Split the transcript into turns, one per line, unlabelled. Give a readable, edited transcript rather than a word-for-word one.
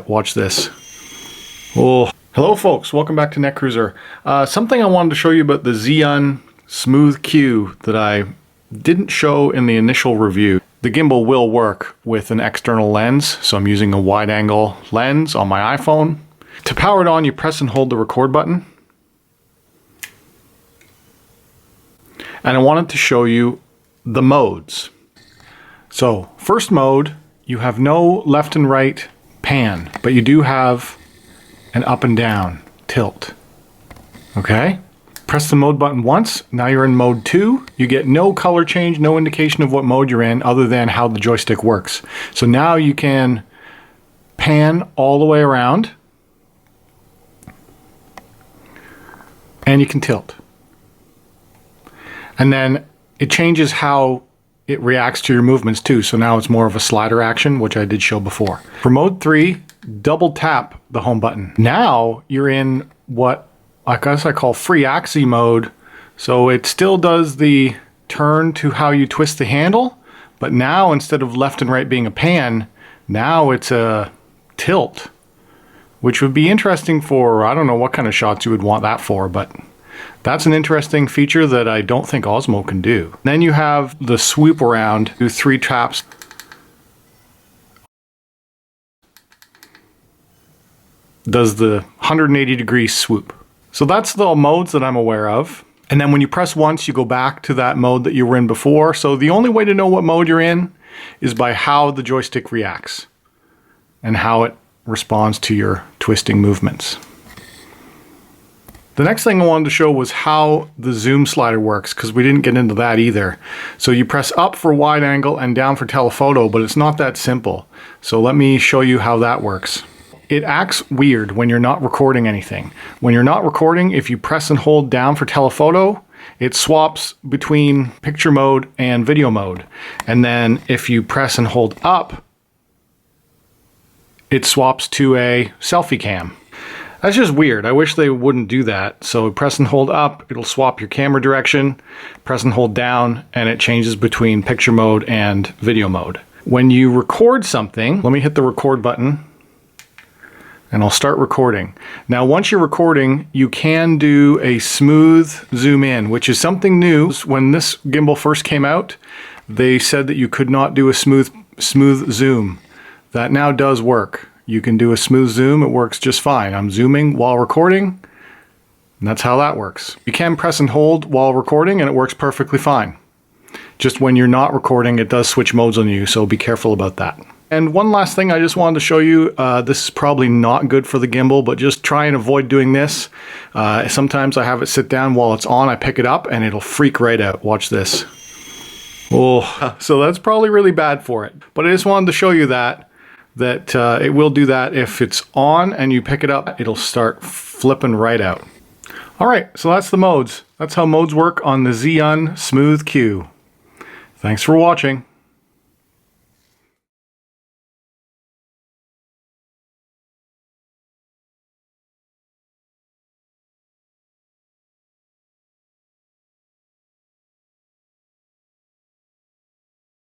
Watch this. Oh, hello folks, welcome back to Netcruzer. Something I wanted to show you about the ZhiYun Smooth Q that I didn't show in the initial review. The gimbal will work with an external lens, so I'm using a wide angle lens on my iPhone. To power it on, you press and hold the record button. And I wanted to show you the modes. So, first mode, you have no left and right pan, but you do have an up and down tilt. Okay? Press the mode button once, now you're in mode 2. You get no color change, no indication of what mode you're in other than how the joystick works. So now you can pan all the way around and you can tilt. And then it changes how it reacts to your movements too. So now it's more of a slider action, which I did show before. For mode 3, double tap the home button. Now you're in what I guess I call free axis mode. So it still does the turn to how you twist the handle, but now instead of left and right being a pan, now it's a tilt, which would be interesting for, I don't know what kind of shots you would want that for, but that's an interesting feature that I don't think Osmo can do. Then you have the swoop around, do 3 taps. Does the 180 degree swoop. So that's the modes that I'm aware of. And then when you press once, you go back to that mode that you were in before. So the only way to know what mode you're in is by how the joystick reacts and how it responds to your twisting movements. The next thing I wanted to show was how the zoom slider works, because we didn't get into that either. So you press up for wide angle and down for telephoto, but it's not that simple. So let me show you how that works. It acts weird when you're not recording anything. When you're not recording, if you press and hold down for telephoto, it swaps between picture mode and video mode. And then if you press and hold up, it swaps to a selfie cam. That's just weird. I wish they wouldn't do that. So press and hold up, it'll swap your camera direction. Press and hold down, and it changes between picture mode and video mode. When you record something, let me hit the record button, and I'll start recording. Now, once you're recording, you can do a smooth zoom in, which is something new. When this gimbal first came out, they said that you could not do a smooth zoom. That now does work. You can do a smooth zoom, it works just fine. I'm zooming while recording, and that's how that works. You can press and hold while recording, and it works perfectly fine. Just when you're not recording, it does switch modes on you, so be careful about that. And one last thing I just wanted to show you, this is probably not good for the gimbal, but just try and avoid doing this. Sometimes I have it sit down while it's on, I pick it up, and it'll freak right out. Watch this. Oh, so that's probably really bad for it. But I just wanted to show you that it will do that. If it's on and you pick it up, it'll start flipping right out. All right, so that's the modes. That's how modes work on the ZhiYun Smooth Q. Thanks for watching.